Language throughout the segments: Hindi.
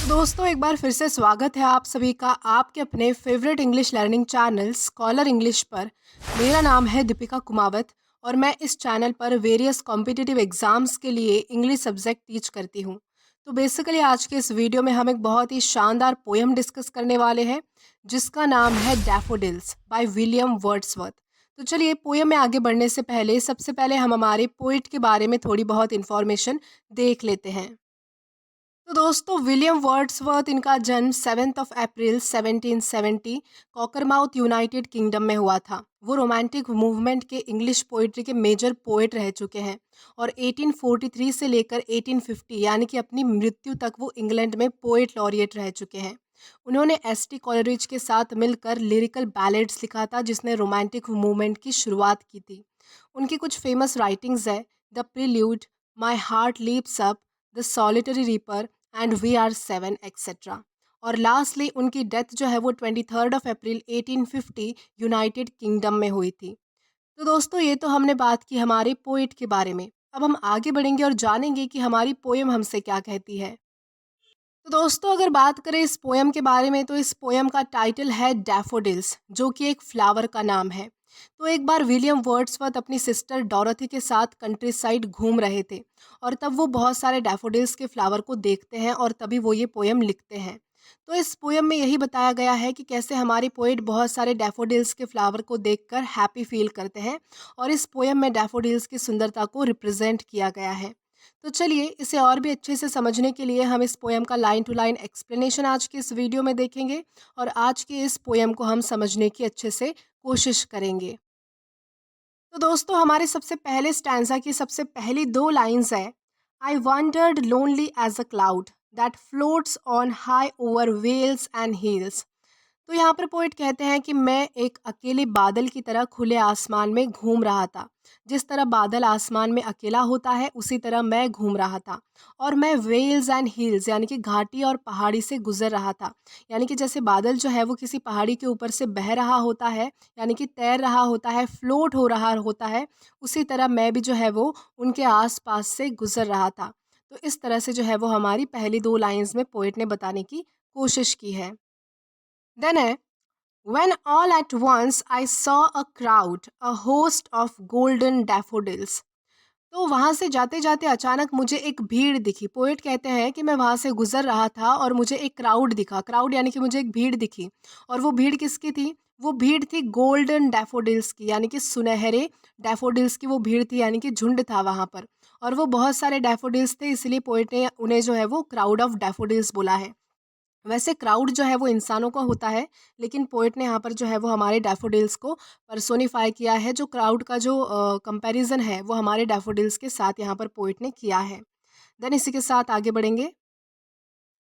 दोस्तों एक बार फिर से स्वागत है आप सभी का आपके अपने favourite English learning channel scholar English पर। मेरा नाम है दीपिका कुमावत और मैं इस चैनल पर वेरियस कॉम्पिटिटिव एग्जाम्स के लिए इंग्लिश सब्जेक्ट टीच करती हूँ। तो बेसिकली आज के इस वीडियो में हम एक बहुत ही शानदार पोएम डिस्कस करने वाले हैं जिसका नाम है डैफोडिल्स बाय विलियम वर्ड्सवर्थ। तो चलिए पोएम में आगे बढ़ने से पहले सबसे पहले हम हमारे पोइट के बारे में थोड़ी बहुत इन्फॉर्मेशन देख लेते हैं। तो दोस्तों विलियम वर्ड्सवर्थ इनका जन्म 7 अप्रैल 1770 कॉकरमाउथ यूनाइटेड किंगडम में हुआ था। वो रोमांटिक मूवमेंट के इंग्लिश पोइट्री के मेजर पोएट रह चुके हैं और 1843 से लेकर 1850 यानी कि अपनी मृत्यु तक वो इंग्लैंड में पोएट लॉरिएट रह चुके हैं। उन्होंने एस टी कॉलरिज के साथ मिलकर लिरिकल बैलेड्स लिखा था जिसने रोमांटिक मूवमेंट की शुरुआत की थी। उनकी कुछ फेमस राइटिंग्स है the prelude, my heart leaps up, the solitary reaper and we are seven etcetera. और लास्टली उनकी डेथ जो है वो 23 अप्रैल 1850 यूनाइटेड किंगडम में हुई थी। तो दोस्तों ये तो हमने बात की हमारे पोइट के बारे में। अब हम आगे बढ़ेंगे और जानेंगे कि हमारी पोएम हमसे क्या कहती है। तो दोस्तों अगर बात करें इस पोएम के बारे में तो इस पोएम का टाइटल है डैफोडिल्स जो कि एक फ्लावर का नाम है। तो एक बार विलियम वर्ड्सवर्थ अपनी सिस्टर डॉरथी के साथ कंट्री साइड घूम रहे थे और तब वो बहुत सारे डैफोडिल्स के फ्लावर को देखते हैं और तभी वो ये पोएम लिखते हैं। तो इस पोएम में यही बताया गया है कि कैसे हमारे पोएट बहुत सारे डैफोडिल्स के फ्लावर को देखकर हैप्पी फील करते हैं और इस पोएम में डैफोडिल्स की सुंदरता को रिप्रेजेंट किया गया है। तो चलिए इसे और भी अच्छे से समझने के लिए हम इस पोएम का लाइन टू लाइन एक्सप्लेनेशन आज के इस वीडियो में देखेंगे और आज के इस पोएम को हम समझने की अच्छे से कोशिश करेंगे। तो दोस्तों हमारे सबसे पहले स्टैंजा की सबसे पहली दो लाइंस है I wondered lonely as a cloud that floats on high over vales and hills. तो यहाँ पर पोइट कहते हैं कि मैं एक अकेले बादल की तरह खुले आसमान में घूम रहा था। जिस तरह बादल आसमान में अकेला होता है उसी तरह मैं घूम रहा था और मैं वेल्स एंड हिल्स यानी कि घाटी और पहाड़ी से गुजर रहा था। यानी कि जैसे बादल जो है वो किसी पहाड़ी के ऊपर से बह रहा होता है यानी कि तैर रहा होता है, फ्लोट हो रहा होता है, उसी तरह मैं भी जो है वो उनके आसपास से गुजर रहा था। तो इस तरह से जो है वो हमारी पहली दो लाइंस में पोइट ने बताने की कोशिश की है। देन है When all at once I saw a crowd, a host of golden daffodils. तो वहाँ से जाते जाते अचानक मुझे एक भीड़ दिखी। पोएट कहते हैं कि मैं वहाँ से गुजर रहा था और मुझे एक क्राउड दिखा। क्राउड यानी कि मुझे एक भीड़ दिखी और वो भीड़ किसकी थी? वो भीड़ थी गोल्डन डैफोडिल्स की यानी कि सुनहरे डैफोडिल्स की वो भीड़ थी यानी कि झुंड था वहाँ पर। और वो बहुत सारे डैफोडिल्स थे इसलिए पोएट ने उन्हें जो है वो क्राउड ऑफ डैफोडिल्स बोला है। वैसे क्राउड जो है वो इंसानों का होता है लेकिन पोएट ने यहाँ पर जो है वो हमारे डैफोडिल्स को पर्सोनिफाई किया है। जो क्राउड का जो कंपैरिजन है वो हमारे डैफोडिल्स के साथ यहाँ पर पोएट ने किया है। देन इसी के साथ आगे बढ़ेंगे।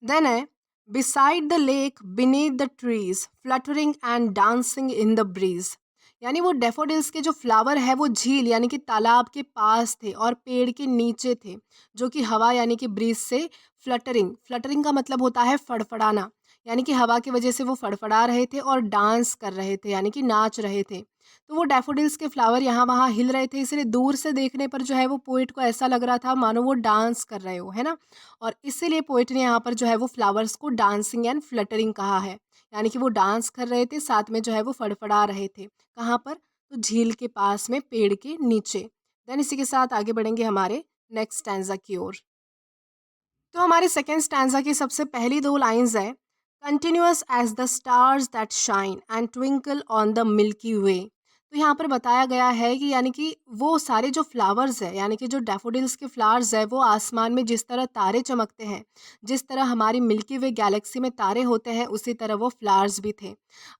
देन है beside the lake beneath the trees fluttering and dancing in the breeze. यानी वो डेफोडिल्स के जो फ्लावर है वो झील यानी कि तालाब के पास थे और पेड़ के नीचे थे जो कि हवा यानी कि ब्रीज से फ्लटरिंग, फ्लटरिंग का मतलब होता है फड़फड़ाना, यानी कि हवा की वजह से वो फड़फड़ा रहे थे और डांस कर रहे थे यानी कि नाच रहे थे। तो वो डैफोडिल्स के फ्लावर यहाँ वहाँ हिल रहे थे इसलिए दूर से देखने पर जो है वो पोइट को ऐसा लग रहा था मानो वो डांस कर रहे हो, है ना। और इसीलिए पोइट ने यहाँ पर जो है वो फ्लावर्स को डांसिंग एंड फ्लटरिंग कहा है। यानी कि वो डांस कर रहे थे साथ में जो है वो फड़फड़ा रहे थे। कहाँ पर? तो झील के पास में पेड़ के नीचे। देन इसी के साथ आगे बढ़ेंगे हमारे नेक्स्ट स्टैंजा की ओर। तो हमारे सेकेंड स्टैंजा की सबसे पहली दो लाइंस है continuous as the stars that shine and twinkle on the milky way. तो यहाँ पर बताया गया है कि यानी कि वो सारे जो फ्लावर्स है यानी कि जो डैफोडिल्स के फ्लावर्स है वो आसमान में जिस तरह तारे चमकते हैं, जिस तरह हमारी मिल्की वे गैलेक्सी में तारे होते हैं उसी तरह वो फ्लावर्स भी थे।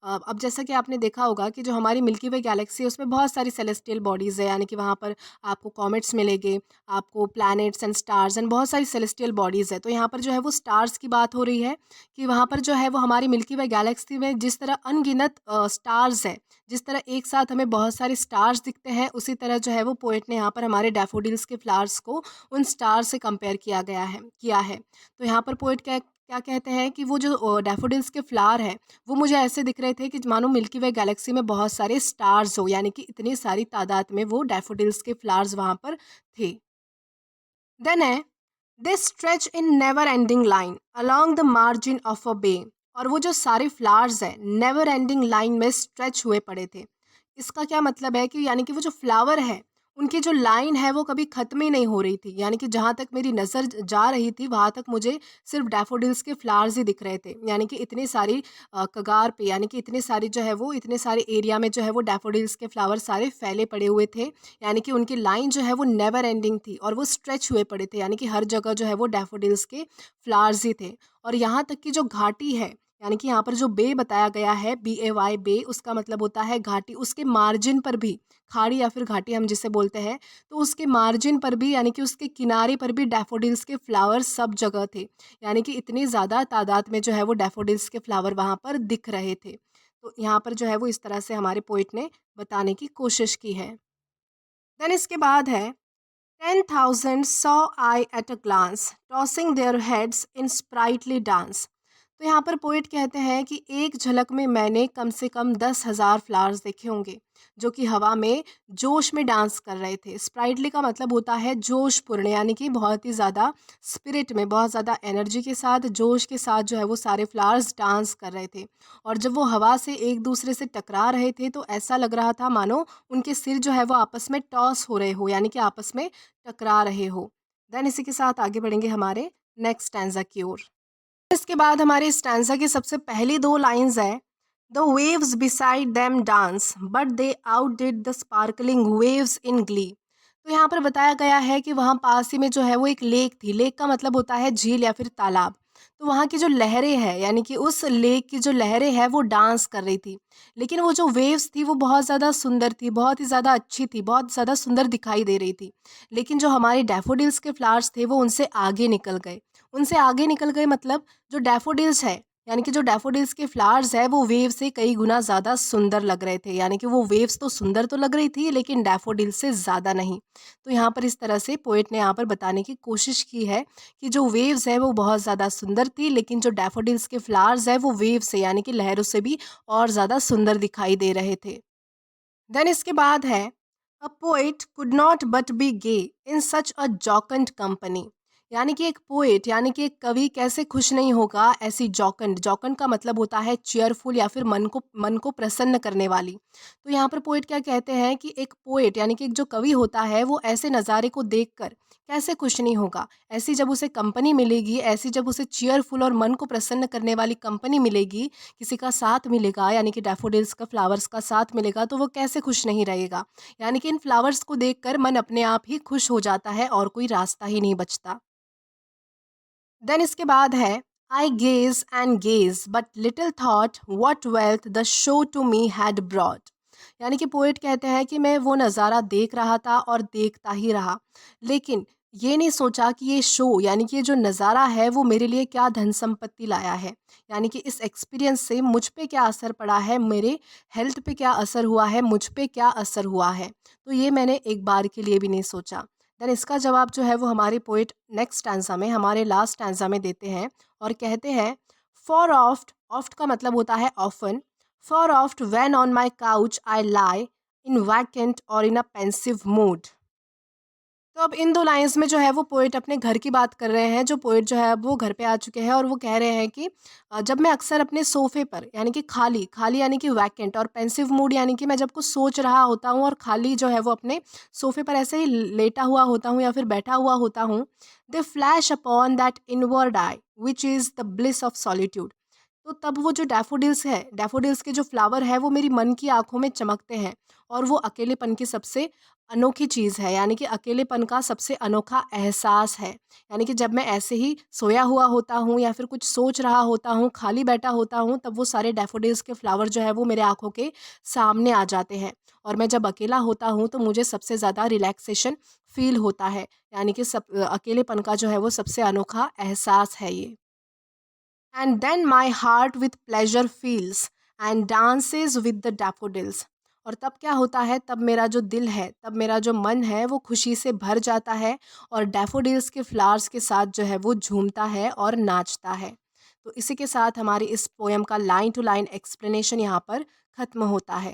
अब जैसा कि आपने देखा होगा कि जो हमारी मिल्की वे गैलेक्सी है उसमें बहुत सारी सेलेस्टियल बॉडीज़ है यानी कि वहाँ पर आपको कॉमेट्स मिलेंगे, आपको प्लैनेट्स एंड स्टार्स एंड बहुत सारी सेलेस्टियल बॉडीज़ है। तो यहाँ पर जो है वो स्टार्स की बात हो रही है कि वहाँ पर जो है वो हमारी मिल्की वे गैलेक्सी में जिस तरह अनगिनत स्टार्स है, जिस तरह एक साथ हमें बहुत सारे स्टार्स दिखते हैं उसी तरह जो है वो पोएट ने यहाँ पर हमारे डैफोडिल्स के फ्लावर्स को उन स्टार से कंपेयर किया है। तो यहाँ पर पोएट क्या क्या कहते हैं कि वो जो डैफोडिल्स के फ्लावर हैं वो मुझे ऐसे दिख रहे थे कि मानो मिल्की वे गैलेक्सी में बहुत सारे स्टार्स हो यानी कि इतनी सारी तादाद में वो डैफोडिल्स के फ्लावर्स वहाँ पर थे। देन है they stretch in never ending line along the margin of a bay. और वो जो सारे फ्लावर्स हैं नेवर एंडिंग लाइन में स्ट्रेच हुए पड़े थे। इसका क्या मतलब है कि यानी कि वो जो फ्लावर है उनकी जो लाइन है वो कभी ख़त्म ही नहीं हो रही थी। यानी कि जहाँ तक मेरी नज़र जा रही थी वहाँ तक मुझे सिर्फ डैफोडिल्स के फ्लावर्स ही दिख रहे थे। यानी कि इतनी सारी कगार पे, यानी कि इतनी सारी जो है वो इतने सारे एरिया में जो है वो डैफोडिल्स के फ्लावर सारे फैले पड़े हुए थे। यानी कि उनकी लाइन जो है वो नेवर एंडिंग थी और वो स्ट्रेच हुए पड़े थे। यानी कि हर जगह जो है वो डैफोडिल्स के फ्लावर्स ही थे। और यहाँ तक कि जो घाटी है, यानी कि यहाँ पर जो बे बताया गया है BAY बे, उसका मतलब होता है घाटी। उसके मार्जिन पर भी, खाड़ी या फिर घाटी हम जिसे बोलते हैं, तो उसके मार्जिन पर भी यानी कि उसके किनारे पर भी डैफोडिल्स के फ्लावर सब जगह थे। यानी कि इतनी ज़्यादा तादाद में जो है वो डैफोडिल्स के फ्लावर वहाँ पर दिख रहे थे। तो यहाँ पर जो है वो इस तरह से हमारे पोइट ने बताने की कोशिश की है। देन इसके बाद है 10,000 saw I at a glance, tossing their heads in sprightly dance। तो यहाँ पर पोइट कहते हैं कि एक झलक में मैंने कम से कम 10,000 फ्लावर्स देखे होंगे जो कि हवा में जोश में डांस कर रहे थे। स्प्राइटली का मतलब होता है जोशपूर्ण, यानी कि बहुत ही ज़्यादा स्पिरिट में, बहुत ज़्यादा एनर्जी के साथ, जोश के साथ जो है वो सारे फ्लावर्स डांस कर रहे थे। और जब वो हवा से एक दूसरे से टकरा रहे थे तो ऐसा लग रहा था मानो उनके सिर जो है वो आपस में टॉस हो रहे हो, यानी कि आपस में टकरा रहे हो। देन इसी के साथ आगे बढ़ेंगे हमारे नेक्स्ट स्टैंजा की ओर। इसके बाद हमारे स्टैंजा की सबसे पहली दो लाइंस है, the waves beside them dance but they out did the sparkling waves in Glee. तो यहाँ पर बताया गया है कि वहाँ पास ही में जो है वो एक लेक थी। लेक का मतलब होता है झील या फिर तालाब। तो वहाँ की जो लहरें हैं, यानी कि उस लेक की जो लहरें हैं वो डांस कर रही थी। लेकिन वो जो वेव्स थी वो बहुत ज़्यादा सुंदर थी, बहुत ही ज़्यादा अच्छी थी, बहुत ज़्यादा सुंदर दिखाई दे रही थी। लेकिन जो हमारे डैफोडिल्स के फ्लावर्स थे वो उनसे आगे निकल गए। उनसे आगे निकल गए मतलब जो डैफोडिल्स है, यानी कि जो डैफोडिल्स के फ्लावर्स है वो वेव से कई गुना ज़्यादा सुंदर लग रहे थे। यानी कि वो वेव्स तो सुंदर तो लग रही थी लेकिन डैफोडिल से ज़्यादा नहीं। तो यहाँ पर इस तरह से पोएट ने यहाँ पर बताने की कोशिश की है कि जो वेव्स है वो बहुत ज़्यादा सुंदर थी, लेकिन जो डैफोडिल्स के फ्लावर्स है वो वेव से, यानी कि लहरों से भी और ज़्यादा सुंदर दिखाई दे रहे थे। देन इसके बाद है, a poet could not but be gay in such a jocund company. यानी कि एक पोएट, यानी कि एक कवि कैसे खुश नहीं होगा ऐसी जॉकंड। जॉकंड का मतलब होता है चीयरफुल या फिर मन को प्रसन्न करने वाली। तो यहाँ पर पोएट क्या कहते हैं कि एक पोएट यानी कि एक जो कवि होता है वो ऐसे नज़ारे को देखकर कैसे खुश नहीं होगा। ऐसी जब उसे कंपनी मिलेगी, ऐसी जब उसे चीयरफुल और मन को प्रसन्न करने वाली कंपनी मिलेगी, किसी का साथ मिलेगा, यानी कि डैफोडिल्स का, फ्लावर्स का साथ मिलेगा, तो वो कैसे खुश नहीं रहेगा। यानी कि इन फ्लावर्स को देखकर मन अपने आप ही खुश हो जाता है और कोई रास्ता ही नहीं बचता। देन इसके बाद है, I gaze and gaze but little thought what wealth the show to me had brought. यानी कि पोएट कहते हैं कि मैं वो नज़ारा देख रहा था और देखता ही रहा, लेकिन ये नहीं सोचा कि ये शो, यानी कि ये जो नज़ारा है वो मेरे लिए क्या धन संपत्ति लाया है। यानी कि इस एक्सपीरियंस से मुझ पे क्या असर पड़ा है, मेरे हेल्थ पे क्या असर हुआ है, मुझ पे क्या असर हुआ है। तो ये मैंने एक बार के लिए भी नहीं सोचा। देन इसका जवाब जो है वो हमारे पोएट नेक्स्ट स्टैंजा में, हमारे लास्ट स्टैंजा में देते हैं और कहते हैं, फॉर ऑफ्ट, ऑफ्ट का मतलब होता है often, for oft when on my couch I lie in vacant और इन अ पेंसिव मूड। तो अब इन दो लाइंस में जो है वो पोएट अपने घर की बात कर रहे हैं। जो पोएट जो है अब वो घर पे आ चुके हैं और वो कह रहे हैं कि जब मैं अक्सर अपने सोफ़े पर, यानी कि खाली, खाली यानी कि वैकेंट, और पेंसिव मूड यानी कि मैं जब कुछ सोच रहा होता हूँ और खाली जो है वो अपने सोफ़े पर ऐसे ही लेटा हुआ होता हूँ या फिर बैठा हुआ होता हूँ, दे flash upon that inward I which is the bliss of solitude. तो तब वो जो डैफोडिल्स है, डैफोडिल्स के जो फ्लावर है वो मेरी मन की आँखों में चमकते हैं और वो अकेलेपन की सबसे अनोखी चीज़ है, यानी कि अकेलेपन का सबसे अनोखा एहसास है। यानी कि जब मैं ऐसे ही सोया हुआ होता हूँ या फिर कुछ सोच रहा होता हूँ, खाली बैठा होता हूँ, तब वो सारे डैफोडिल्स के फ्लावर जो है वो मेरे आँखों के सामने आ जाते हैं। और मैं जब अकेला होता हूँ तो मुझे सबसे ज़्यादा रिलैक्सेशन फ़ील होता है। यानी कि अकेलेपन का जो है वो सबसे अनोखा एहसास है ये। And then my heart with pleasure feels and dances with the daffodils. और तब क्या होता है, तब मेरा जो दिल है, तब मेरा जो मन है वो खुशी से भर जाता है और डैफोडिल्स के फ्लावर्स के साथ जो है वो झूमता है और नाचता है। तो इसी के साथ हमारी इस पोएम का लाइन टू लाइन एक्सप्लेनेशन यहाँ पर ख़त्म होता है।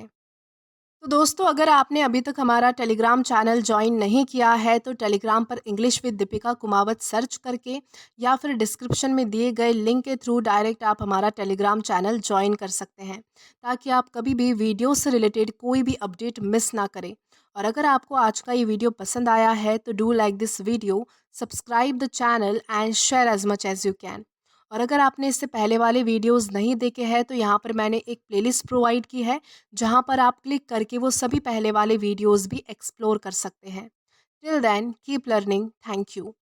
तो दोस्तों, अगर आपने अभी तक हमारा टेलीग्राम चैनल ज्वाइन नहीं किया है तो टेलीग्राम पर English with Deepika Kumawat search करके या फिर डिस्क्रिप्शन में दिए गए लिंक के थ्रू डायरेक्ट आप हमारा टेलीग्राम चैनल ज्वाइन कर सकते हैं, ताकि आप कभी भी वीडियो से रिलेटेड कोई भी अपडेट मिस ना करें। और अगर आपको आज का ये वीडियो पसंद आया है तो do like this video, subscribe the channel and share as much as you can. और अगर आपने इससे पहले वाले वीडियोस नहीं देखे हैं तो यहाँ पर मैंने एक प्लेलिस्ट प्रोवाइड की है, जहाँ पर आप क्लिक करके वो सभी पहले वाले वीडियोस भी एक्सप्लोर कर सकते हैं। Till then keep learning. Thank you.